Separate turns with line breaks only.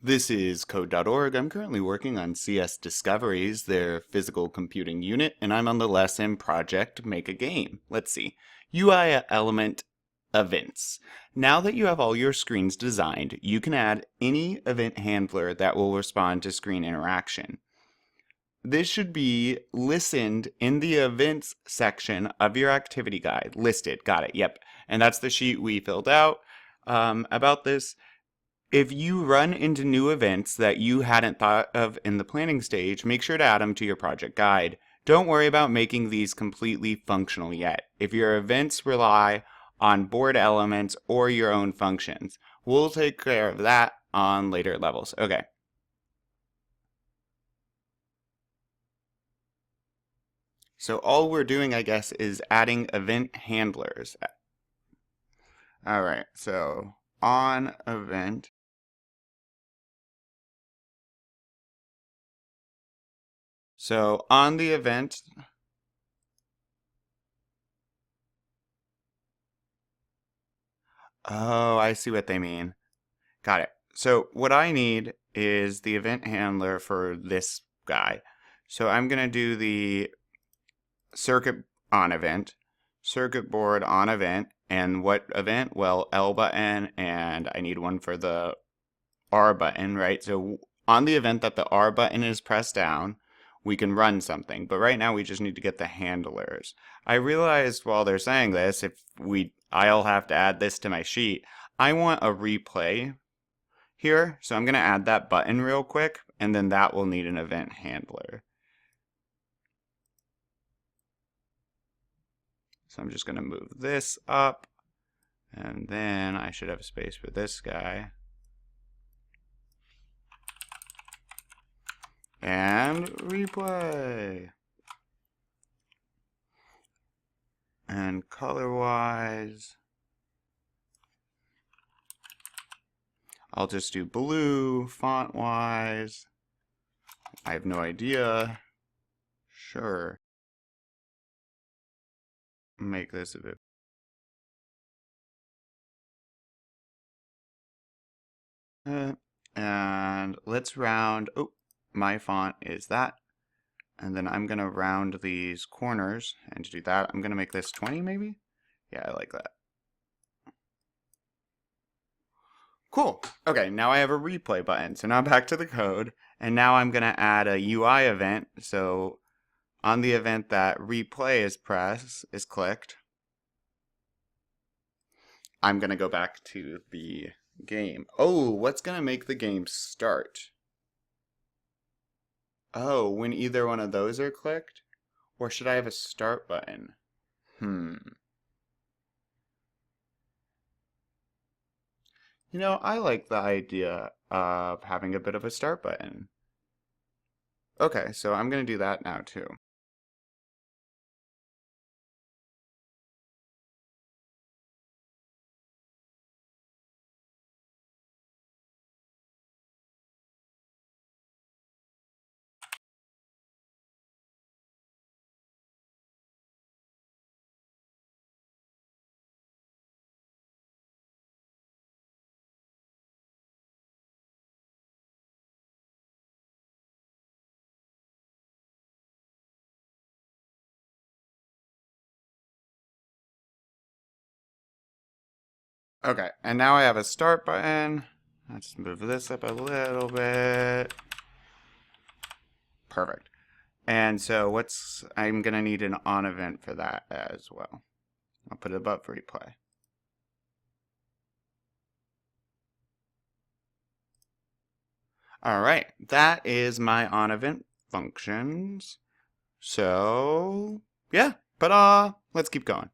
This is Code.org. I'm currently working on CS Discoveries, their physical computing unit, and I'm on the lesson Project Make a Game. Let's see. UI element events. Now that you have all your screens designed, you can add any event handler that will respond to screen interaction. This should be listened in the events section of your activity guide. Listed, got it, yep. And that's the sheet we filled out about this. If you run into new events that you hadn't thought of in the planning stage, make sure to add them to your project guide. Don't worry about making these completely functional yet. If your events rely on board elements or your own functions, we'll take care of that on later levels. Okay. So all we're doing, I guess, is adding event handlers. All right, so on event. So on the event, oh, I see what they mean. Got it. So what I need is the event handler for this guy. So I'm going to do the circuit on event, circuit board on event, and what event? Well, L button, and I need one for the R button, right? So on the event that the R button is pressed down, we can run something, but right now we just need to get the handlers. I realized while they're saying this, I'll have to add this to my sheet. I want a replay here, so I'm going to add that button real quick, and then that will need an event handler. So I'm just going to move this up, and then I should have a space for this guy. And replay. And color-wise, I'll just do blue. Font-wise, I have no idea. Sure. Make this a bit. And let's round. Oh, my font is that. And then I'm going to round these corners. And to do that, I'm going to make this 20 maybe? Yeah, I like that. Cool. Okay, now I have a replay button. So now back to the code. And now I'm going to add a UI event. So on the event that replay is clicked, I'm going to go back to the game. Oh, what's going to make the game start? Oh, when either one of those are clicked? Or should I have a start button? You know, I like the idea of having a bit of a start button. Okay, so I'm going to do that now too. Okay, and now I have a start button. Let's move this up a little bit. Perfect. And so I'm going to need an on event for that as well. I'll put it above replay. All right, that is my on event functions. So, yeah, but let's keep going.